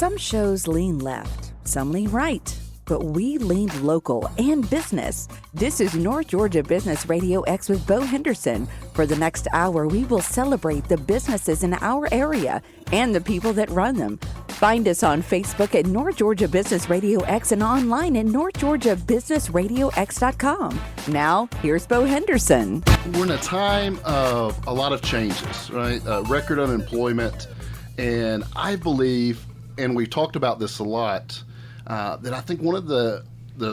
Some shows lean left, some lean right, but we leaned local and business. This is North Georgia Business RadioX with Bo Henderson. For the next hour, we will celebrate the businesses in our area and the people that run them. Find us on Facebook at North Georgia Business RadioX and online at northgeorgiabusinessradiox.com. Now, here's Bo Henderson. We're in a time of a lot of changes, right? Record unemployment, and I believe, and we've talked about this a lot, that I think one of the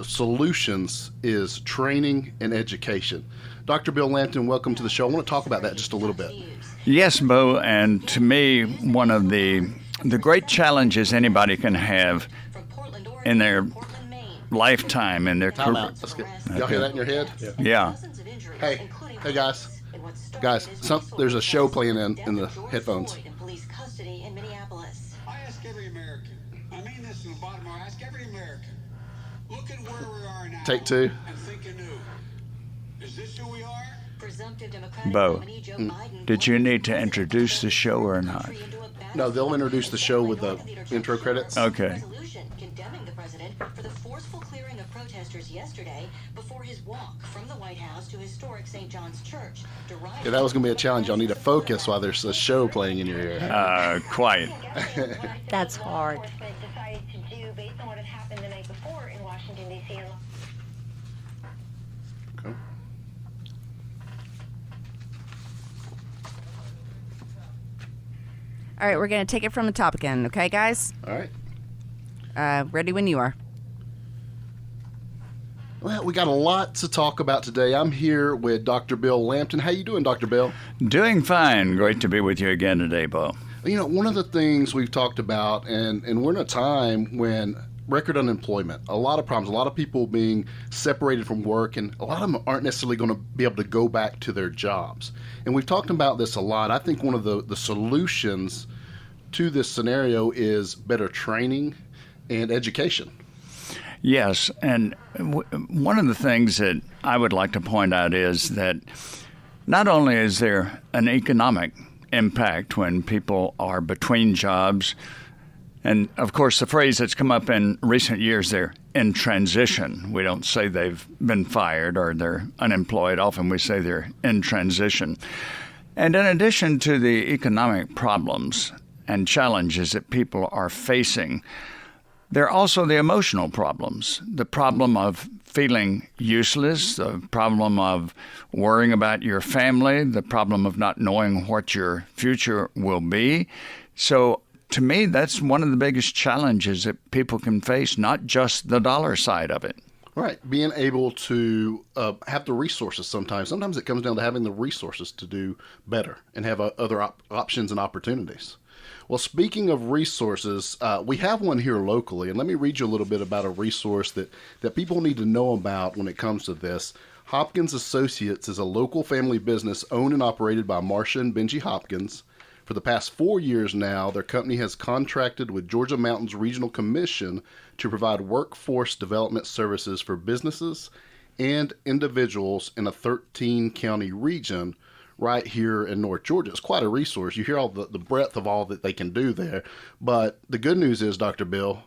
solutions is training and education. Dr. Bill Lampton, welcome to the show. I want to talk about that just a little bit. Yes, Bo, and to me, one of the great challenges anybody can have in their lifetime, in their career. Y'all hear that in your head? Yeah. Hey guys, there's a show playing in the headphones. I ask every American, I mean this in the bottom of my heart, I ask every American, look at where we are now. Take two. And think anew. Is this who we are? Bo, did you need to introduce the show or not? No, they'll introduce the show with the intro credits. Okay. Condemning the president for the forceful clearing of protesters yesterday before his walk from the White House to historic St. John's Church. Yeah, that was going to be a challenge. Y'all need to focus while there's a show playing in your ear. Quite. That's hard. Decided to do based on what had happened the night before in Washington, D.C. Okay. All right, we're going to take it from the top again, okay, guys? All right. Ready when you are. Well, we got a lot to talk about today. I'm here with Dr. Bill Lampton. How you doing, Dr. Bill? Doing fine. Great to be with you again today, Bo. You know, one of the things we've talked about, and we're in a time when record unemployment, a lot of problems, a lot of people being separated from work, and a lot of them aren't necessarily going to be able to go back to their jobs. And we've talked about this a lot. I think one of the solutions to this scenario is better training and education. Yes, and one of the things that I would like to point out is that not only is there an economic impact when people are between jobs, and of course the phrase that's come up in recent years, they're in transition. We don't say they've been fired or they're unemployed. Often we say they're in transition. And in addition to the economic problems and challenges that people are facing, there are also the emotional problems, the problem of feeling useless, the problem of worrying about your family, the problem of not knowing what your future will be. So to me, that's one of the biggest challenges that people can face, not just the dollar side of it. Right. Being able to have the resources sometimes. Sometimes it comes down to having the resources to do better and have other options and opportunities. Well, speaking of resources, we have one here locally, and let me read you a little bit about a resource that people need to know about when it comes to this. Hopkins Associates is a local family business owned and operated by Marsha and Benjie Hopkins. For the past 4 years now, their company has contracted with Georgia Mountains Regional Commission to provide workforce development services for businesses and individuals in a 13-county region right here in North Georgia. It's quite a resource. You hear all the breadth of all that they can do there. But the good news is, Dr. Bill,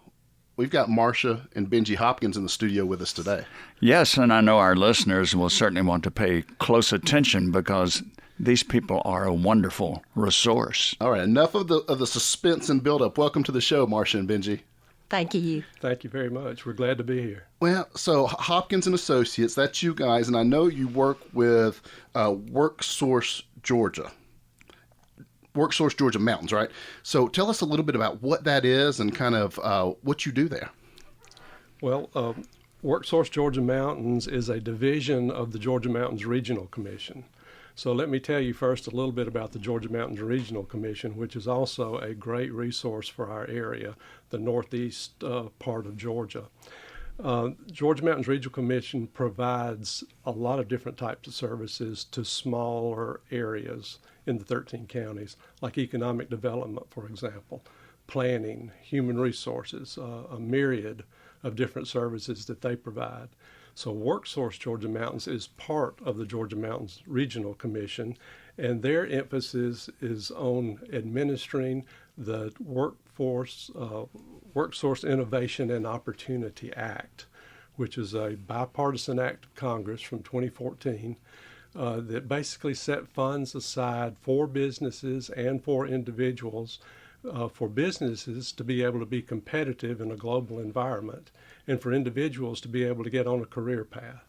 we've got Marsha and Benjie Hopkins in the studio with us today. Yes, and I know our listeners will certainly want to pay close attention because these people are a wonderful resource. All right, enough of the suspense and build-up. Welcome to the show, Marsha and Benjie. Thank you. Thank you very much. We're glad to be here. Well, so Hopkins and Associates, that's you guys, and I know you work with WorkSource Georgia. WorkSource Georgia Mountains, right? So tell us a little bit about what that is and kind of what you do there. Well, WorkSource Georgia Mountains is a division of the Georgia Mountains Regional Commission. So let me tell you first a little bit about the Georgia Mountains Regional Commission, which is also a great resource for our area, the northeast part of Georgia. Georgia Mountains Regional Commission provides a lot of different types of services to smaller areas in the 13 counties, like economic development, for example, planning, human resources, a myriad of different services that they provide. So WorkSource Georgia Mountains is part of the Georgia Mountains Regional Commission, and their emphasis is on administering the workforce WorkSource Innovation and Opportunity Act, which is a bipartisan act of Congress from 2014 that basically set funds aside for businesses and for individuals, for businesses to be able to be competitive in a global environment, and for individuals to be able to get on a career path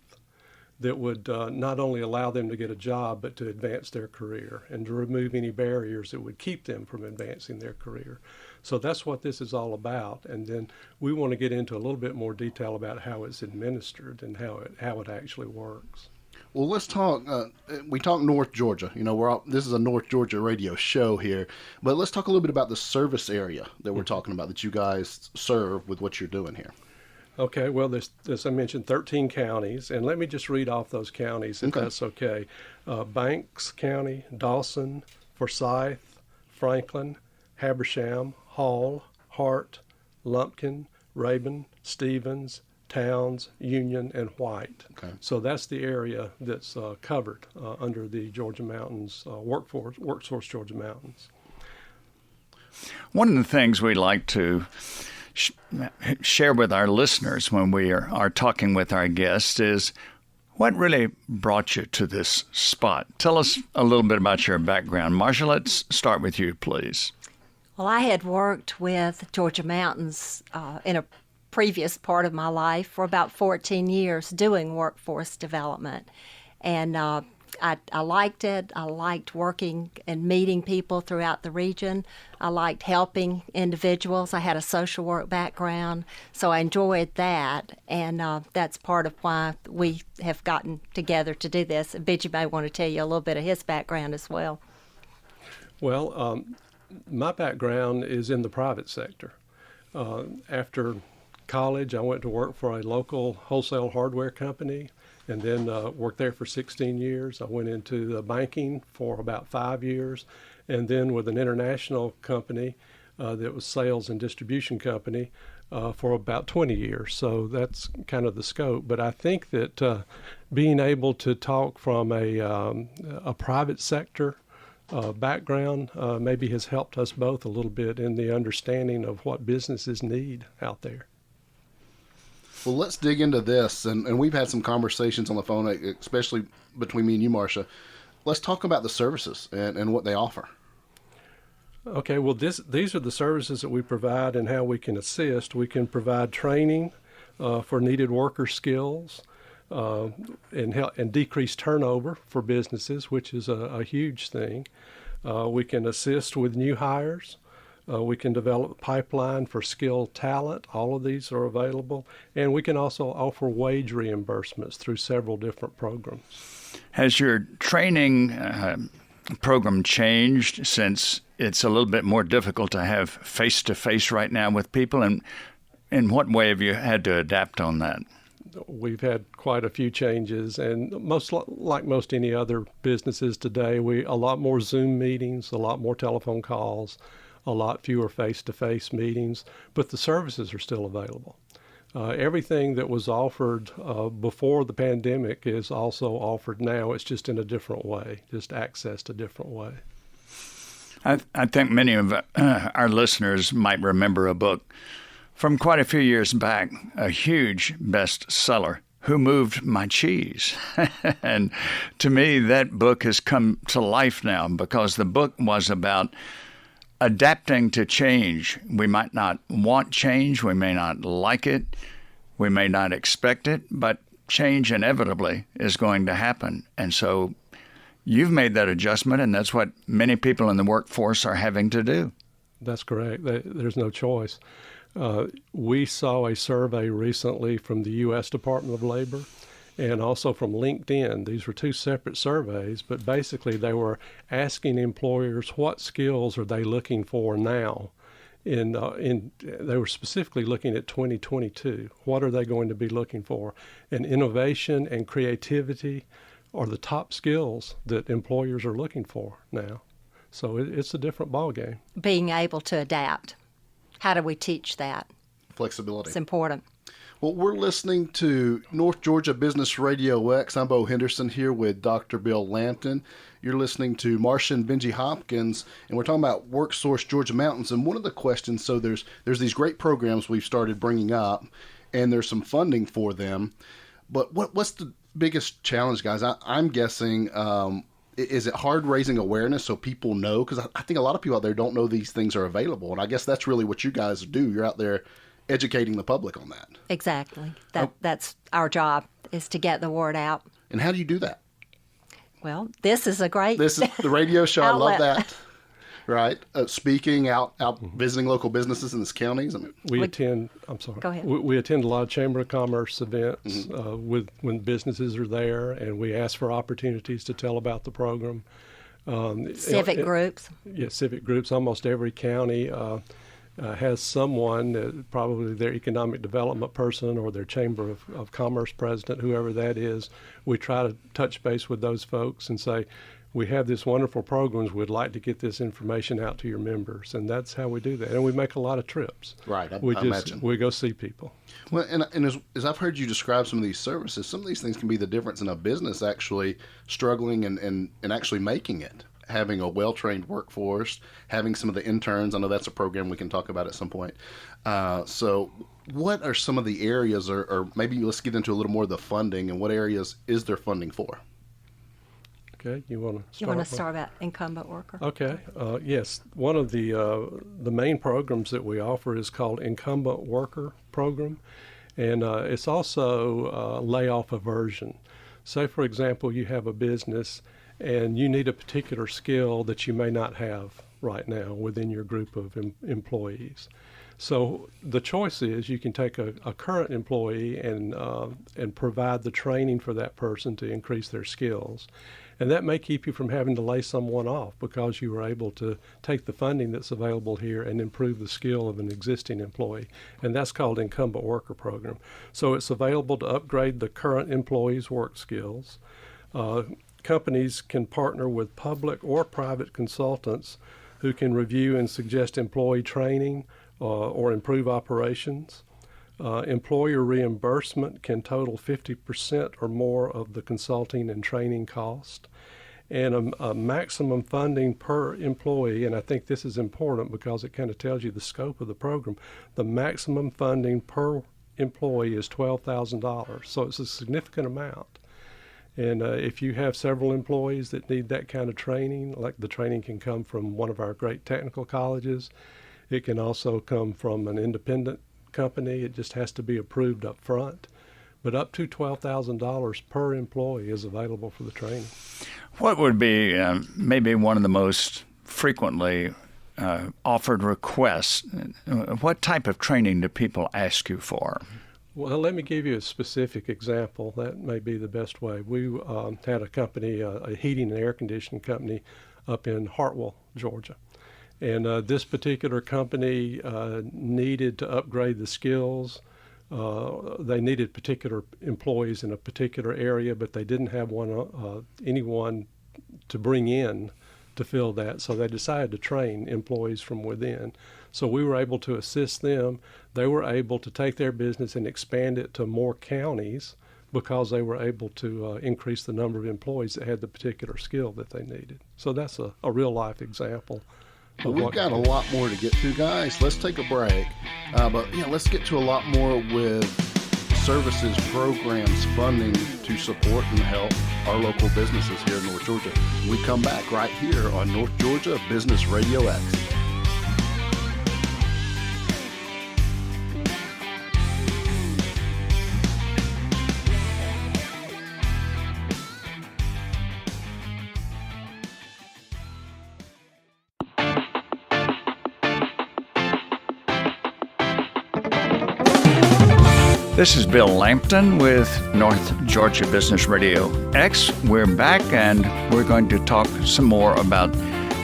that would not only allow them to get a job, but to advance their career and to remove any barriers that would keep them from advancing their career. So that's what this is all about. And then we want to get into a little bit more detail about how it's administered and how it actually works. Well, let's talk. We talk North Georgia. This is a North Georgia radio show here, but let's talk a little bit about the service area that we're talking about that you guys serve with what you're doing here. Okay, well, there's, as I mentioned, 13 counties, and let me just read off those counties, if that's okay. Banks County, Dawson, Forsyth, Franklin, Habersham, Hall, Hart, Lumpkin, Rabun, Stevens, Towns, Union, and White. Okay. So that's the area that's covered under the Georgia Mountains, WorkSource Georgia Mountains. One of the things we like to share with our listeners when we are talking with our guests is what really brought you to this spot. Tell us a little bit about your background. Marsha, let's start with you, please. Well, I had worked with Georgia Mountains in a previous part of my life for about 14 years doing workforce development. And I liked it. I liked working and meeting people throughout the region. I liked helping individuals. I had a social work background, so I enjoyed that. And that's part of why we have gotten together to do this. Benjie may want to tell you a little bit of his background as well. Well, my background is in the private sector. After college, I went to work for a local wholesale hardware company and then worked there for 16 years. I went into banking for about 5 years, and then with an international company that was sales and distribution company for about 20 years. So that's kind of the scope. But I think that being able to talk from a private sector background maybe has helped us both a little bit in the understanding of what businesses need out there. Well, let's dig into this, and we've had some conversations on the phone, especially between me and you, Marsha. Let's talk about the services and what they offer. Okay, well, these are the services that we provide and how we can assist. We can provide training for needed worker skills and decrease turnover for businesses, which is a huge thing. We can assist with new hires. We can develop a pipeline for skilled talent. All of these are available. And we can also offer wage reimbursements through several different programs. Has your training program changed since it's a little bit more difficult to have face-to-face right now with people? And in what way have you had to adapt on that? We've had quite a few changes, and like most any other businesses today, a lot more Zoom meetings, a lot more telephone calls, a lot fewer face-to-face meetings, but the services are still available. Everything that was offered before the pandemic is also offered now. It's just in a different way, just accessed a different way. I think many of our listeners might remember a book from quite a few years back, a huge bestseller, Who Moved My Cheese? And to me, that book has come to life now because the book was about adapting to change. We might not want change, we may not like it, we may not expect it, but change inevitably is going to happen. And so you've made that adjustment, and that's what many people in the workforce are having to do. That's correct. There's no choice. We saw a survey recently from the U.S. Department of Labor and also from LinkedIn. These were two separate surveys, but basically they were asking employers what skills are they looking for now. They were specifically looking at 2022. What are they going to be looking for? And innovation and creativity are the top skills that employers are looking for now. So it's a different ballgame. Being able to adapt. How do we teach that? Flexibility. It's important. Well, we're listening to North Georgia Business RadioX. I'm Bo Henderson here with Dr. Bill Lampton. You're listening to Marsha and Benjie Hopkins, and we're talking about WorkSource Georgia Mountains. And one of the questions, so there's these great programs we've started bringing up, and there's some funding for them. But what's the biggest challenge, guys? I'm guessing, is it hard raising awareness so people know? Because I think a lot of people out there don't know these things are available, and I guess that's really what you guys do. You're out there educating the public on that. Exactly. That's our job, is to get the word out. And how do you do that? Well, this is a great This is the radio show. I love outlet. that. Right. Speaking out visiting local businesses in these counties. I mean, We attend. I'm sorry. Go ahead. We attend a lot of Chamber of Commerce events when businesses are there, and we ask for opportunities to tell about the program. Civic groups. Yeah, civic groups. Almost every county has someone, probably their economic development person or their Chamber of Commerce president, whoever that is. We try to touch base with those folks and say, we have this wonderful programs. We'd like to get this information out to your members, and that's how we do that. And we make a lot of trips. Right, I imagine. We go see people. Well, and as I've heard you describe some of these services, some of these things can be the difference in a business actually struggling and actually making it. Having a well-trained workforce, having some of the interns. I know that's a program we can talk about at some point. So what are some of the areas, or maybe let's get into a little more of the funding, and what areas is there funding for? Okay, you want to start? You want to start about incumbent worker? Okay, yes. One of the main programs that we offer is called Incumbent Worker Program, and it's also layoff aversion. Say, for example, you have a business and you need a particular skill that you may not have right now within your group of employees. So the choice is you can take a current employee and provide the training for that person to increase their skills. And that may keep you from having to lay someone off because you were able to take the funding that's available here and improve the skill of an existing employee. And that's called Incumbent Worker Program. So it's available to upgrade the current employee's work skills. Companies can partner with public or private consultants who can review and suggest employee training or improve operations. Employer reimbursement can total 50% or more of the consulting and training cost. And a maximum funding per employee, and I think this is important because it kind of tells you the scope of the program, the maximum funding per employee is $12,000. So it's a significant amount. And if you have several employees that need that kind of training, like the training can come from one of our great technical colleges, it can also come from an independent company. It just has to be approved up front. But up to $12,000 per employee is available for the training. What would be maybe one of the most frequently offered requests? What type of training do people ask you for? Well, let me give you a specific example. That may be the best way. We had a company, a heating and air conditioning company up in Hartwell, Georgia. And this particular company needed to upgrade the skills. They needed particular employees in a particular area, but they didn't have anyone to bring in to fill that. So they decided to train employees from within. So we were able to assist them. They were able to take their business and expand it to more counties because they were able to increase the number of employees that had the particular skill that they needed. So that's a real-life example. Well, we've got a lot more to get to, guys. Let's take a break. But let's get to a lot more with services, programs, funding to support and help our local businesses here in North Georgia. We come back right here on North Georgia Business RadioX. This is Bill Lampton with North Georgia Business Radio X. We're back and we're going to talk some more about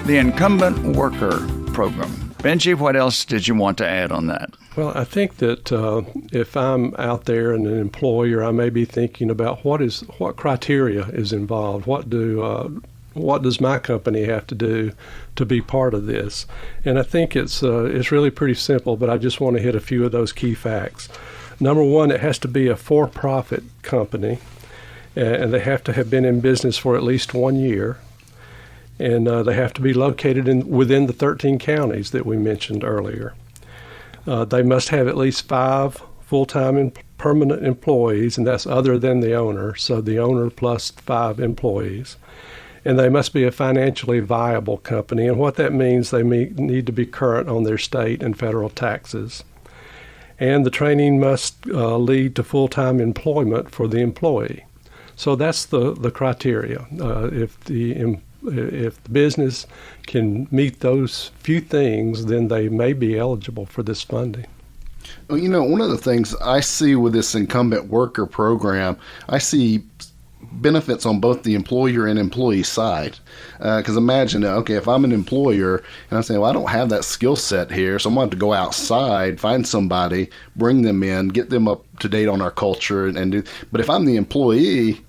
the Incumbent Worker Program. Benjie, what else did you want to add on that? Well, I think that if I'm out there and an employer, I may be thinking about what criteria is involved. What does my company have to do to be part of this? And I think it's really pretty simple, but I just want to hit a few of those key facts. Number one, it has to be a for-profit company, and they have to have been in business for at least 1 year. And they have to be located within the 13 counties that we mentioned earlier. They must have at least 5 full-time and permanent employees, and that's other than the owner, so the owner plus 5 employees. And they must be a financially viable company, and what that means, they need to be current on their state and federal taxes. And the training must lead to full-time employment for the employee. So that's the criteria. If the business can meet those few things, then they may be eligible for this funding. Well, one of the things I see with this incumbent worker program, I see benefits on both the employer and employee side. Because imagine, okay, if I'm an employer and I'm saying, well, I don't have that skill set here, so I'm going to have to go outside, find somebody, bring them in, get them up to date on our culture, and do. But if I'm the employee,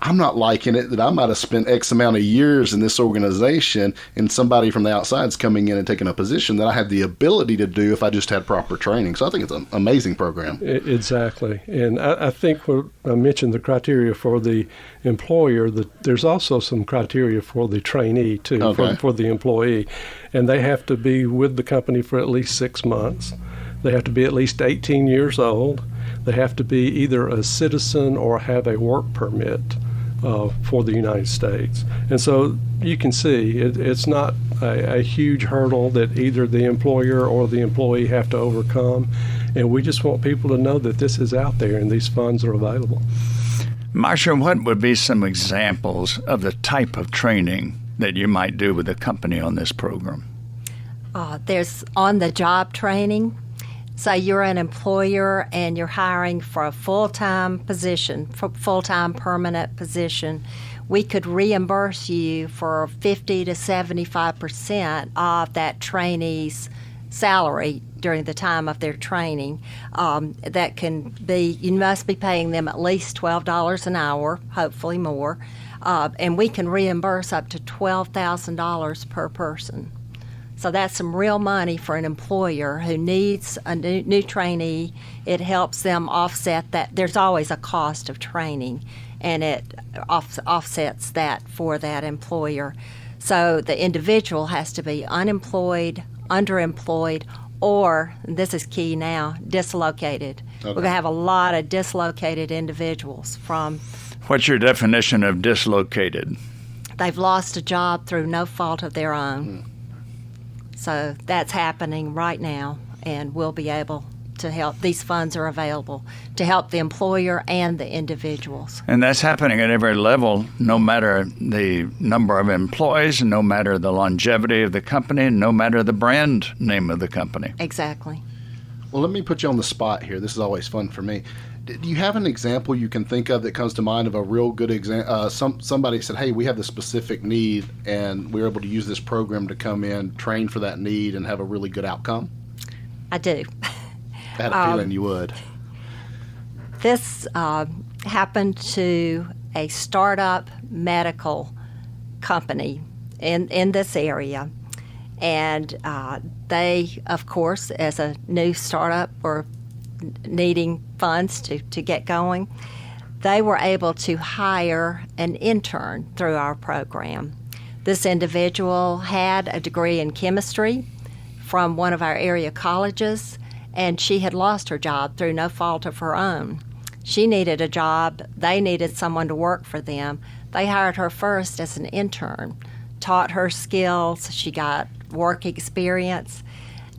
I'm not liking it that I might have spent X amount of years in this organization and somebody from the outside is coming in and taking a position that I have the ability to do if I just had proper training. So I think it's an amazing program. Exactly. And I think when I mentioned the criteria for the employer, that there's also some criteria for the trainee too, okay, for the employee. And they have to be with the company for at least 6 months. They have to be at least 18 years old. They have to be either a citizen or have a work permit for the United States. And so you can see it's not a huge hurdle that either the employer or the employee have to overcome. And we just want people to know that this is out there and these funds are available. Marsha, what would be some examples of the type of training that you might do with a company on this program? There's on-the-job training. Say you're an employer and you're hiring for a full-time position, full-time permanent position. We could reimburse you for 50 to 75% of that trainee's salary during the time of their training. That can be, you must be paying them at least $12 an hour, hopefully more, and we can reimburse up to $12,000 per person. So that's some real money for an employer who needs a new trainee. It helps them offset that. There's always a cost of training, and it offsets that for that employer. So the individual has to be unemployed, underemployed, or, and this is key now, dislocated. Okay. We're going to have a lot of dislocated individuals from... What's your definition of dislocated? They've lost a job through no fault of their own. So that's happening right now, and we'll be able to help. These funds are available to help the employer and the individuals. And that's happening at every level, no matter the number of employees, no matter the longevity of the company, no matter the brand name of the company. Exactly. Well, let me put you on the spot here. This is always fun for me. Do you have an example you can think of that comes to mind of a real good example? Somebody said, hey, we have this specific need, and we were able to use this program to come in, train for that need, and have a really good outcome? I do. I had a feeling you would. This happened to a startup medical company in this area. And they, of course, as a new startup, were needing funds to get going. They were able to hire an intern through our program. This individual had a degree in chemistry from one of our area colleges, and she had lost her job through no fault of her own. She needed a job. They needed someone to work for them. They hired her first as an intern, taught her skills. She got work experience.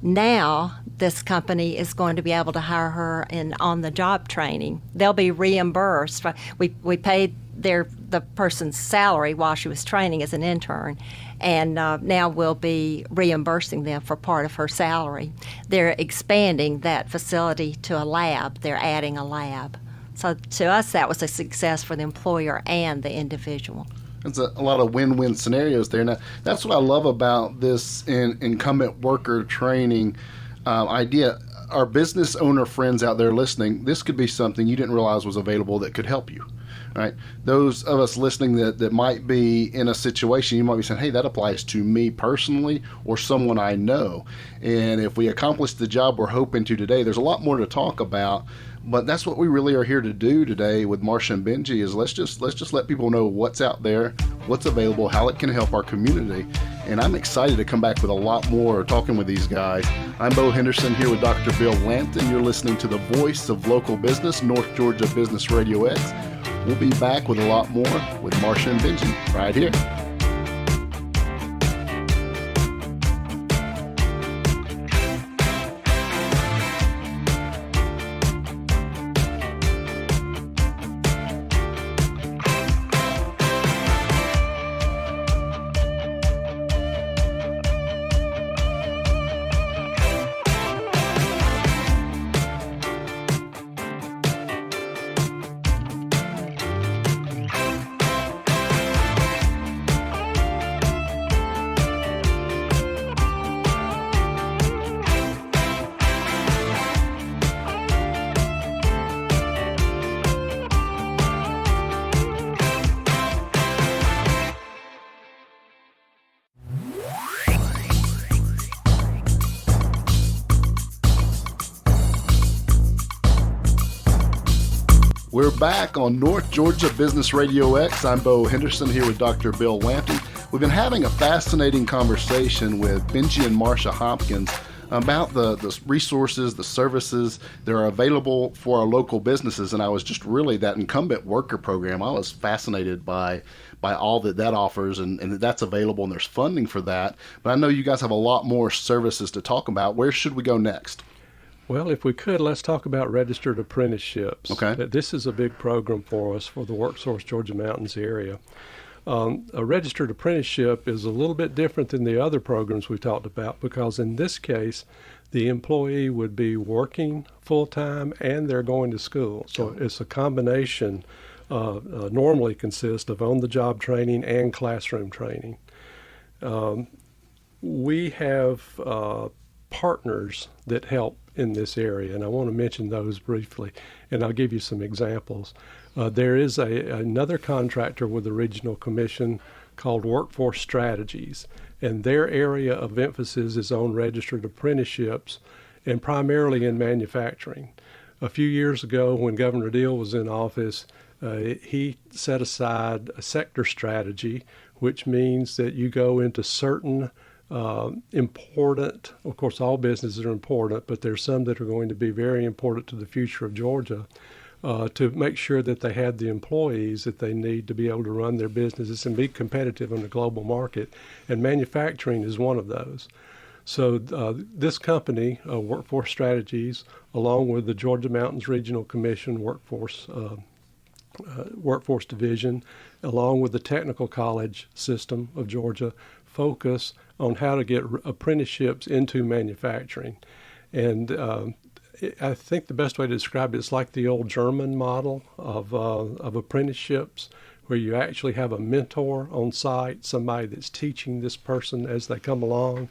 Now, this company is going to be able to hire her in on-the-job training. They'll be reimbursed. We paid the person's salary while she was training as an intern, and now we'll be reimbursing them for part of her salary. They're expanding that facility to a lab. They're adding a lab. So to us, that was a success for the employer and the individual. It's a lot of win-win scenarios there. Now, that's what I love about this incumbent worker training idea. Our business owner friends out there listening, this could be something you didn't realize was available that could help you. Right? Those of us listening that might be in a situation, you might be saying, hey, that applies to me personally or someone I know. And if we accomplish the job we're hoping to today, there's a lot more to talk about. But that's what we really are here to do today with Marsha and Benjie is let's just let people know what's out there, what's available, how it can help our community. And I'm excited to come back with a lot more talking with these guys. I'm Bo Henderson here with Dr. Bill Lampton. You're listening to the voice of local business, North Georgia Business Radio X. We'll be back with a lot more with Marsha and Benjie right here. We're back on North Georgia Business Radio X. I'm Bo Henderson here with Dr. Bill Lampton. We've been having a fascinating conversation with Benjie and Marsha Hopkins about the resources, the services that are available for our local businesses. And I was just really, that Incumbent worker program, I was fascinated by all that offers and that that's available and there's funding for that. But I know you guys have a lot more services to talk about. Where should we go next? Well, if we could, let's talk about registered apprenticeships. Okay. This is a big program for us for the WorkSource Georgia Mountains area. A registered apprenticeship is a little bit different than the other programs we talked about because in this case, the employee would be working full-time and they're going to school. So it's a combination, normally consists of on-the-job training and classroom training. We have partners that help in this area, and I want to mention those briefly, and I'll give you some examples. There is another contractor with the Regional Commission called Workforce Strategies, and their area of emphasis is on registered apprenticeships and primarily in manufacturing. A few years ago when Governor Deal was in office, he set aside a sector strategy, which means that you go into certain important, of course all businesses are important, but there's some that are going to be very important to the future of Georgia to make sure that they have the employees that they need to be able to run their businesses and be competitive in the global market. And manufacturing is one of those. So this company, Workforce Strategies, along with the Georgia Mountains Regional Commission Workforce Division, along with the Technical College System of Georgia, focus on how to get apprenticeships into manufacturing. And I think the best way to describe it is like the old German model of apprenticeships, where you actually have a mentor on site, somebody that's teaching this person as they come along,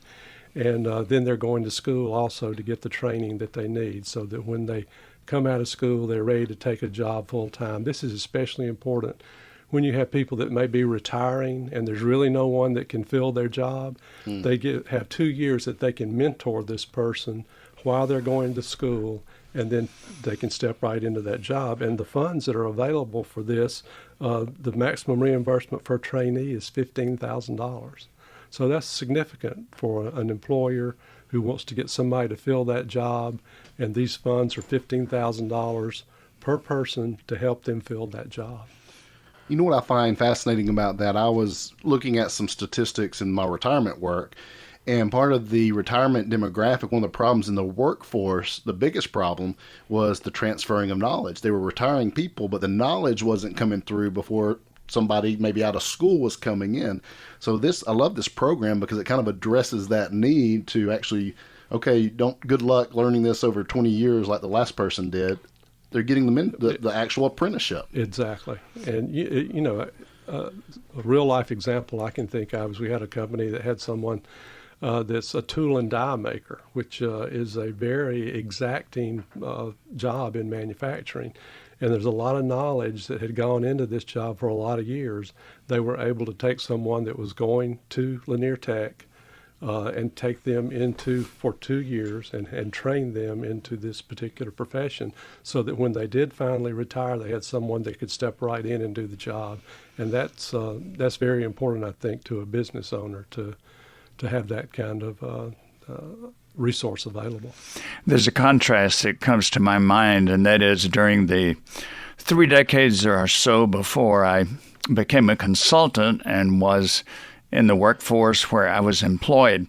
and then they're going to school also to get the training that they need so that when they come out of school, they're ready to take a job full time. This is especially important when you have people that may be retiring and there's really no one that can fill their job. They have 2 years that they can mentor this person while they're going to school, and then they can step right into that job. And the funds that are available for this, the maximum reimbursement for a trainee is $15,000. So that's significant for an employer who wants to get somebody to fill that job, and these funds are $15,000 per person to help them fill that job. You know what I find fascinating about that? I was looking at some statistics in my retirement work, and part of the retirement demographic, one of the problems in the workforce, the biggest problem was the transferring of knowledge. They were retiring people, but the knowledge wasn't coming through before somebody maybe out of school was coming in. So I love this program because it kind of addresses that need to actually, okay, good luck learning this over 20 years like the last person did. They're getting them in the actual apprenticeship. Exactly. And, you know, a real-life example I can think of is we had a company that had someone that's a tool and die maker, which is a very exacting job in manufacturing. And there's a lot of knowledge that had gone into this job for a lot of years. They were able to take someone that was going to Lanier Tech, and take them for 2 years and train them into this particular profession, so that when they did finally retire, they had someone that could step right in and do the job. And that's very important, I think, to a business owner to have that kind of resource available. There's a contrast that comes to my mind, and that is during the 3 decades or so before I became a consultant and was in the workforce where I was employed.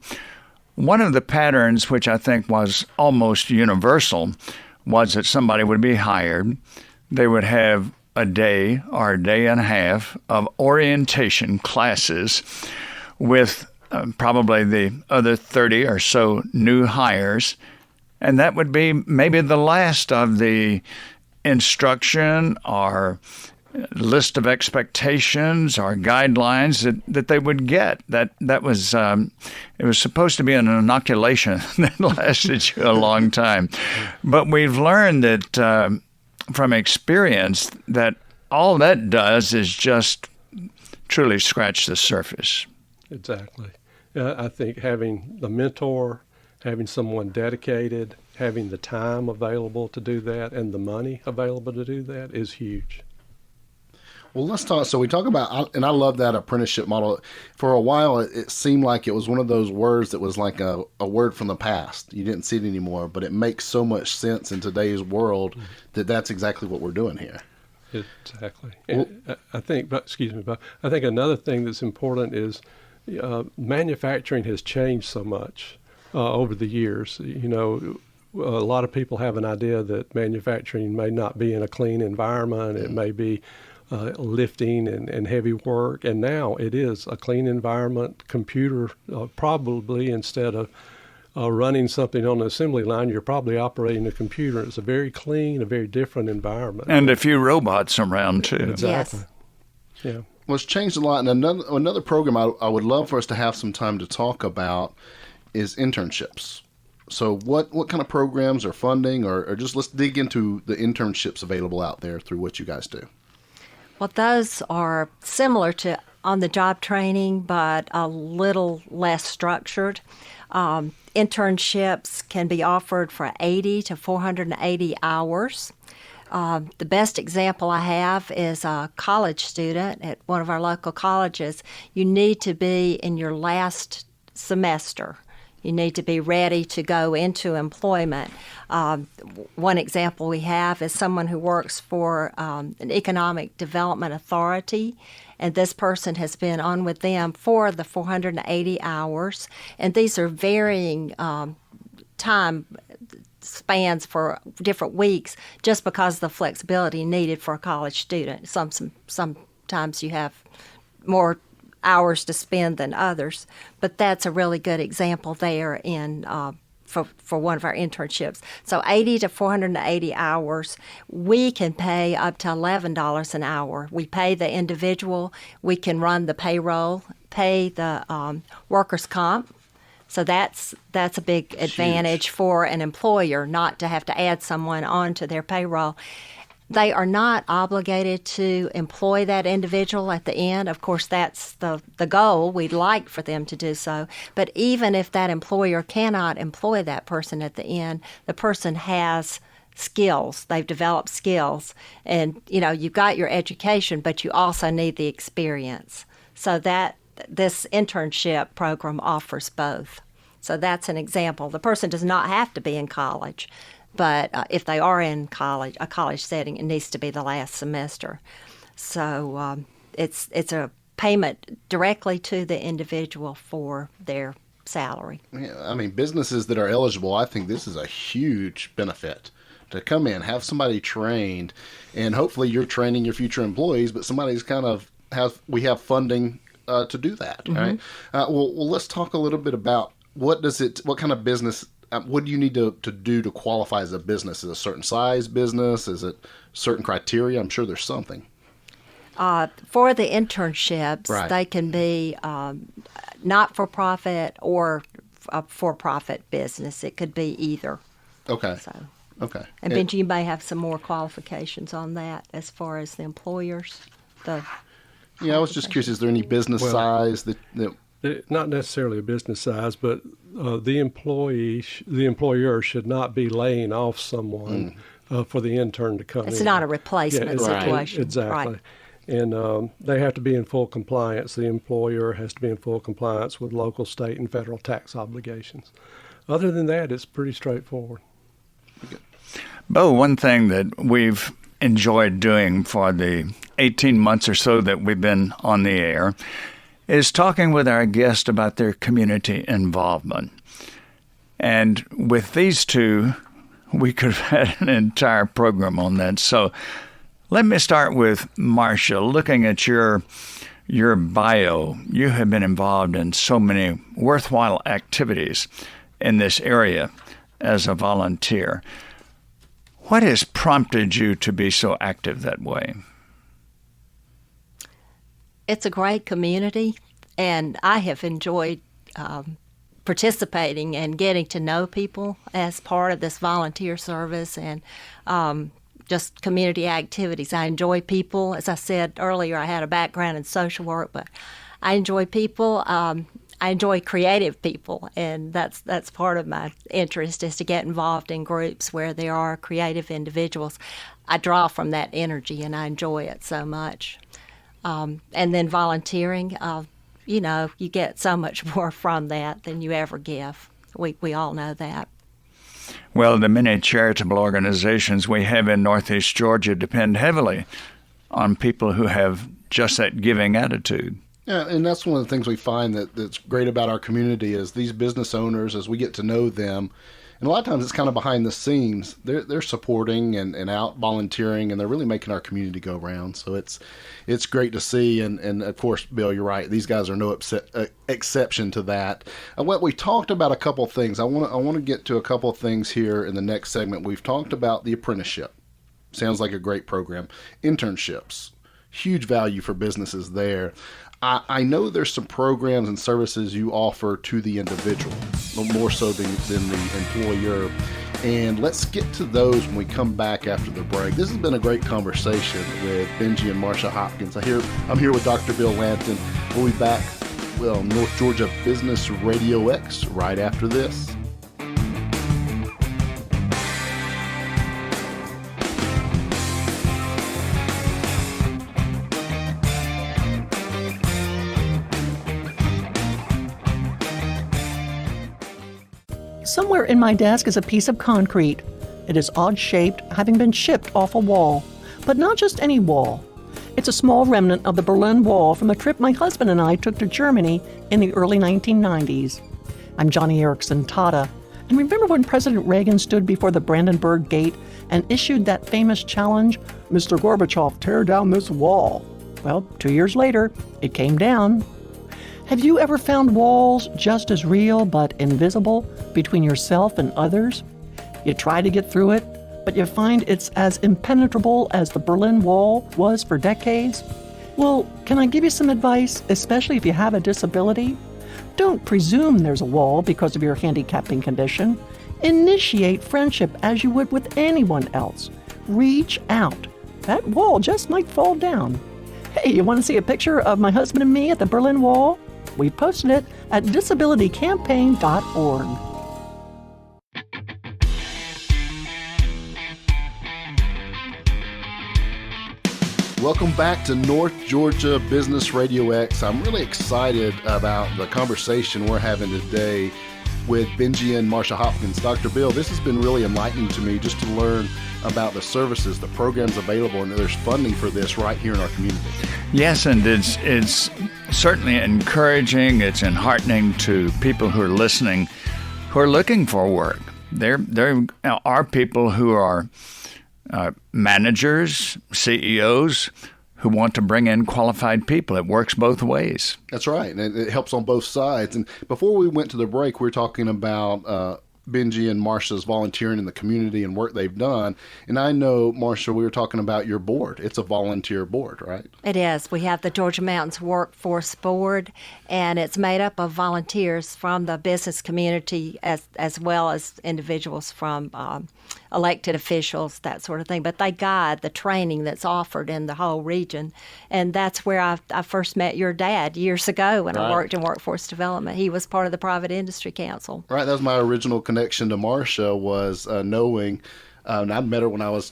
One of the patterns, which I think was almost universal, was that somebody would be hired. They would have a day or a day and a half of orientation classes with probably the other 30 or so new hires, and that would be maybe the last of the instruction or list of expectations or guidelines that they would get. That was it was supposed to be an inoculation that lasted you a long time. But we've learned that from experience that all that does is just truly scratch the surface. Exactly. I think having the mentor, having someone dedicated, having the time available to do that, and the money available to do that is huge. Well, let's talk. So we talk about, and I love that apprenticeship model. For a while, it seemed like it was one of those words that was like a word from the past. You didn't see it anymore, but it makes so much sense in today's world that that's exactly what we're doing here. Exactly. And I think, but I think another thing that's important is manufacturing has changed so much over the years. You know, a lot of people have an idea that manufacturing may not be in a clean environment. It may be lifting and heavy work, and now it is a clean environment. Computer, probably instead of running something on an assembly line, you're probably operating a computer. It's a very clean, a very different environment. And a few robots around, too. Exactly. Yes. Yeah. Well, it's changed a lot. And another program I would love for us to have some time to talk about is internships. So what kind of programs or funding, or just let's dig into the internships available out there through what you guys do. Well, those are similar to on-the-job training, but a little less structured. Internships can be offered for 80 to 480 hours. The best example I have is a college student at one of our local colleges. You need to be in your last semester. You need to be ready to go into employment. One example we have is someone who works for an economic development authority, and this person has been on with them for the 480 hours. And these are varying time spans for different weeks just because of the flexibility needed for a college student. Sometimes you have more hours to spend than others, but that's a really good example there in for one of our internships. So 80 to 480 hours, we can pay up to $11 an hour. We pay the individual, we can run the payroll, pay the workers' comp. So that's a big advantage for an employer, not to have to add someone onto their payroll. They are not obligated to employ that individual at the end. Of course, that's the goal. We'd like for them to do so. But even if that employer cannot employ that person at the end, the person has skills. They've developed skills. And, you know, you've got your education, but you also need the experience. So that this internship program offers both. So that's an example. The person does not have to be in college. But if they are in college, a college setting, it needs to be the last semester. So it's a payment directly to the individual for their salary. Yeah, I mean, businesses that are eligible, I think this is a huge benefit to come in, have somebody trained, and hopefully you're training your future employees, but somebody's we have funding to do that. Mm-hmm. Right? Well, let's talk a little bit about what kind of business. What do you need to do to qualify as a business? Is it a certain size business? Is it certain criteria? I'm sure there's something. For the internships, right. They can be not-for-profit or a for-profit business. It could be either. Okay. Okay. And Benjie, you may have some more qualifications on that as far as the employers. Yeah, I was just curious. Is there any business size that not necessarily a business size, but the employer should not be laying off someone for the intern to come in. It's not a replacement situation. Exactly. Right. And they have to be in full compliance. The employer has to be in full compliance with local, state, and federal tax obligations. Other than that, it's pretty straightforward. Bo, one thing that we've enjoyed doing for the 18 months or so that we've been on the air is talking with our guests about their community involvement. And with these two, we could have had an entire program on that. So let me start with Marsha. Looking at your bio, you have been involved in so many worthwhile activities in this area as a volunteer. What has prompted you to be so active that way? It's a great community, and I have enjoyed participating and getting to know people as part of this volunteer service and just community activities. I enjoy people. As I said earlier, I had a background in social work, but I enjoy people. I enjoy creative people, and that's part of my interest, is to get involved in groups where there are creative individuals. I draw from that energy, and I enjoy it so much. And then volunteering, you get so much more from that than you ever give. We all know that. Well, the many charitable organizations we have in Northeast Georgia depend heavily on people who have just that giving attitude. Yeah, and that's one of the things we find that's great about our community is these business owners, as we get to know them, and a lot of times it's kind of behind the scenes. They're supporting and out volunteering, and they're really making our community go round. So it's great to see. And of course, Bill, you're right. These guys are no exception to that. And what we talked about a couple things. I want to get to a couple of things here in the next segment. We've talked about the apprenticeship. Sounds like a great program. Internships, huge value for businesses there. I know there's some programs and services you offer to the individual, more so than the employer. And let's get to those when we come back after the break. This has been a great conversation with Benjie and Marsha Hopkins. I'm here with Dr. Bill Lampton. We'll be back, North Georgia Business RadioX right after this. Somewhere in my desk is a piece of concrete. It is odd-shaped, having been chipped off a wall. But not just any wall. It's a small remnant of the Berlin Wall from a trip my husband and I took to Germany in the early 1990s. I'm Johnny Erickson Tata, and remember when President Reagan stood before the Brandenburg Gate and issued that famous challenge, "Mr. Gorbachev, tear down this wall." Well, 2 years later, it came down. Have you ever found walls just as real but invisible between yourself and others? You try to get through it, but you find it's as impenetrable as the Berlin Wall was for decades? Well, can I give you some advice, especially if you have a disability? Don't presume there's a wall because of your handicapping condition. Initiate friendship as you would with anyone else. Reach out. That wall just might fall down. Hey, you want to see a picture of my husband and me at the Berlin Wall? We posted it at disabilitycampaign.org. Welcome back to North Georgia Business RadioX. I'm really excited about the conversation we're having today with Benjie and Marsha Hopkins. Dr. Bill, this has been really enlightening to me just to learn about the services, the programs available, and there's funding for this right here in our community. Yes, and it's certainly encouraging. It's enheartening to people who are listening, who are looking for work. There are people who are managers, CEOs, who want to bring in qualified people. It works both ways. That's right, and it helps on both sides. And before we went to the break, we were talking about Benjie and Marsha's volunteering in the community and work they've done. And I know, Marsha, we were talking about your board. It's a volunteer board, right? It is. We have the Georgia Mountains Workforce Board, and it's made up of volunteers from the business community as well as individuals from elected officials, that sort of thing. But they guide the training that's offered in the whole region. And that's where I first met your dad years ago when I worked in workforce development. He was part of the Private Industry Council. Right. That was my original connection to Marsha, was knowing, and I met her when I was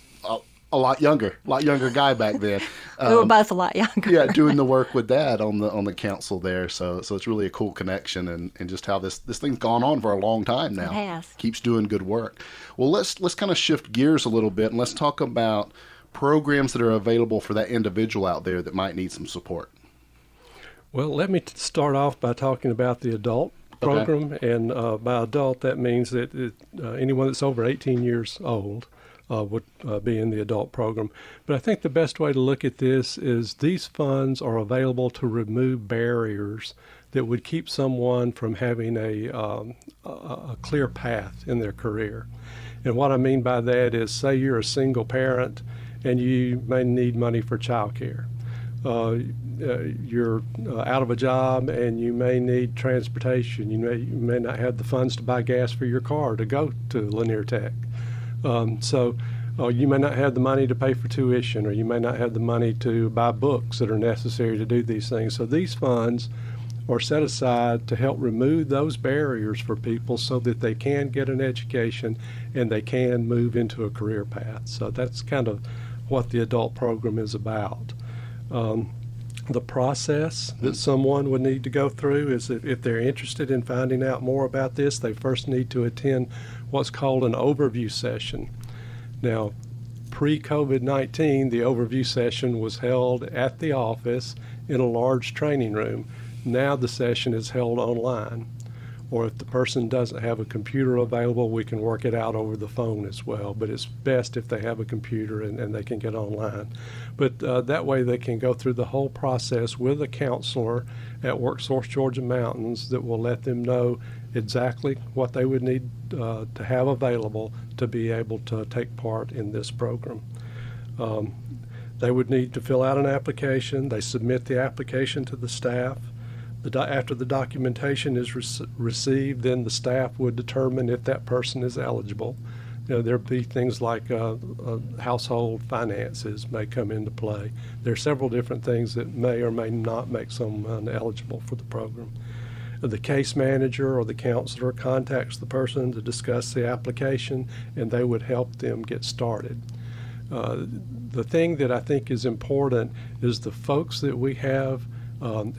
a lot younger guy back then. We were both a lot younger. Yeah, doing the work with Dad on the council there. So it's really a cool connection, and just how this thing's gone on for a long time now. It has. Keeps doing good work. Well, let's kind of shift gears a little bit, and let's talk about programs that are available for that individual out there that might need some support. Well, let me start off by talking about the adult program. Okay. And by adult, that means that anyone that's over 18 years old would be in the adult program. But I think the best way to look at this is these funds are available to remove barriers that would keep someone from having a clear path in their career. And what I mean by that is, say you're a single parent and you may need money for child care. You're out of a job and you may need transportation. You may not have the funds to buy gas for your car to go to Lanier Tech. So you may not have the money to pay for tuition, or you may not have the money to buy books that are necessary to do these things. So these funds are set aside to help remove those barriers for people so that they can get an education and they can move into a career path. So that's kind of what the adult program is about. The process that someone would need to go through is that if they're interested in finding out more about this, they first need to attend what's called an overview session. Now, pre-COVID-19, the overview session was held at the office in a large training room. Now the session is held online. Or if the person doesn't have a computer available, we can work it out over the phone as well. But it's best if they have a computer and they can get online. But that way they can go through the whole process with a counselor at WorkSource Georgia Mountains that will let them know exactly what they would need to have available to be able to take part in this program. They would need to fill out an application. They submit the application to the staff. After the documentation is received, then the staff would determine if that person is eligible. There'll be things like household finances may come into play. There are several different things that may or may not make someone eligible for the program. The case manager or the counselor contacts the person to discuss the application, and they would help them get started. The thing that I think is important is the folks that we have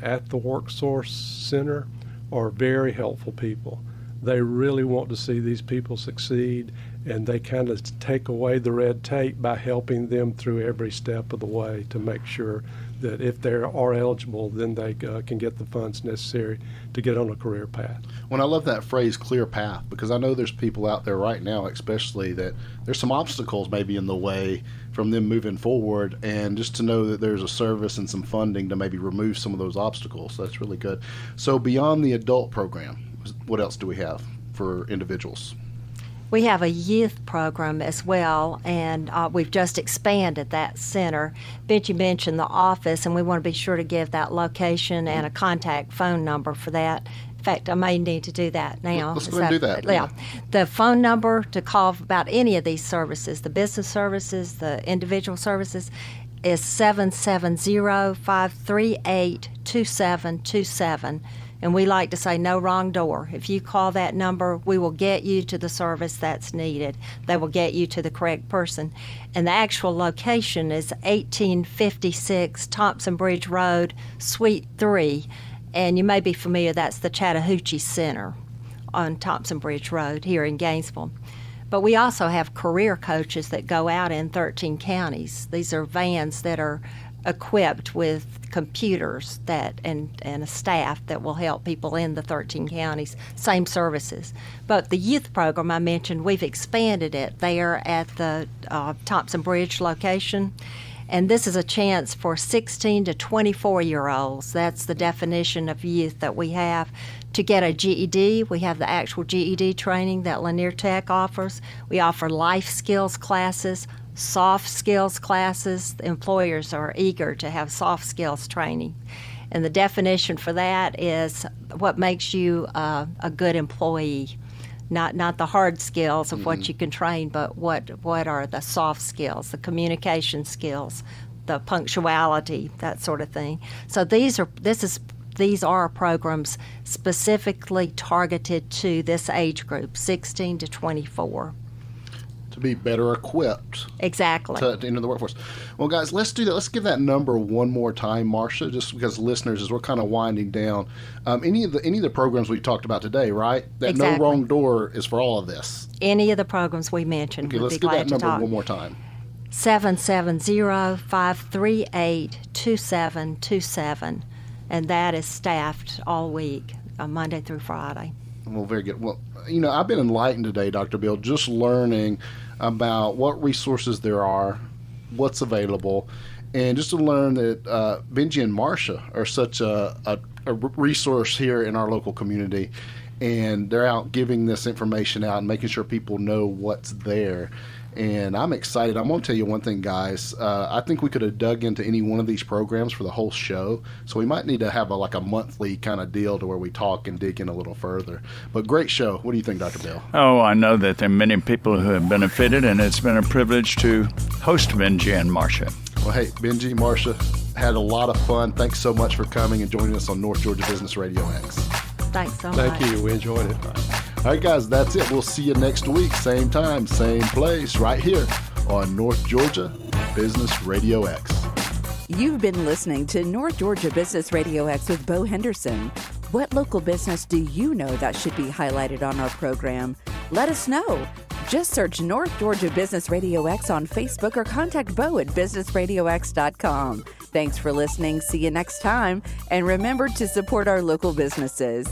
at the WorkSource Center are very helpful people. They really want to see these people succeed, and they kind of take away the red tape by helping them through every step of the way to make sure that if they are eligible, then they can get the funds necessary to get on a career path. Well, I love that phrase, clear path, because I know there's people out there right now, especially, that there's some obstacles maybe in the way from them moving forward, and just to know that there's a service and some funding to maybe remove some of those obstacles. That's really good. So beyond the adult program, what else do we have for individuals? We have a youth program as well, and we've just expanded that center. Benjie mentioned the office, and we want to be sure to give that location and a contact phone number for that. In fact, I may need to do that now. Let's go ahead and do that. Yeah. The phone number to call about any of these services, the business services, the individual services, is 770-538-2727. And we like to say no wrong door. If you call that number, we will get you to the service that's needed. They will get you to the correct person. And the actual location is 1856 Thompson Bridge Road, Suite 3. And you may be familiar, that's the Chattahoochee Center on Thompson Bridge Road here in Gainesville. But we also have career coaches that go out in 13 counties. These are vans that are equipped with computers and a staff that will help people in the 13 counties, same services. But the youth program I mentioned, we've expanded it there at the Thompson Bridge location. And this is a chance for 16 to 24-year-olds. That's the definition of youth that we have, To get a GED, we have the actual GED training that Lanier Tech offers. We offer life skills classes, soft skills classes. The employers are eager to have soft skills training. And the definition for that is what makes you a good employee. Not the hard skills of what you can train, but what are the soft skills, the communication skills, the punctuality, that sort of thing. So these are programs specifically targeted to this age group, 16 to 24. To be better equipped. Exactly. To enter the workforce. Well, guys, let's do that. Let's give that number one more time, Marsha, just because listeners, as we're kind of winding down, any of the programs we talked about today, right? That Exactly. No Wrong Door is for all of this. Any of the programs we mentioned. Okay, let's give that number one more time. 770-538-2727. And that is staffed all week, Monday through Friday. Well, very good. Well, I've been enlightened today, Dr. Bill, just learning about what resources there are, what's available, and just to learn that Benjie and Marsha are such a resource here in our local community, and they're out giving this information out and making sure people know what's there. And I'm excited. I'm going to tell you one thing, guys. I think we could have dug into any one of these programs for the whole show. So we might need to have a monthly kind of deal to where we talk and dig in a little further. But great show. What do you think, Dr. Bill? Oh, I know that there are many people who have benefited, and it's been a privilege to host Benjie and Marsha. Well, hey, Benjie, Marsha, had a lot of fun. Thanks so much for coming and joining us on North Georgia Business Radio X. Thanks so much. Thank you. We enjoyed it. All right, guys, that's it. We'll see you next week, same time, same place, right here on North Georgia Business Radio X. You've been listening to North Georgia Business Radio X with Bo Henderson. What local business do you know that should be highlighted on our program? Let us know. Just search North Georgia Business Radio X on Facebook or contact Bo at businessradiox.com. Thanks for listening. See you next time. And remember to support our local businesses.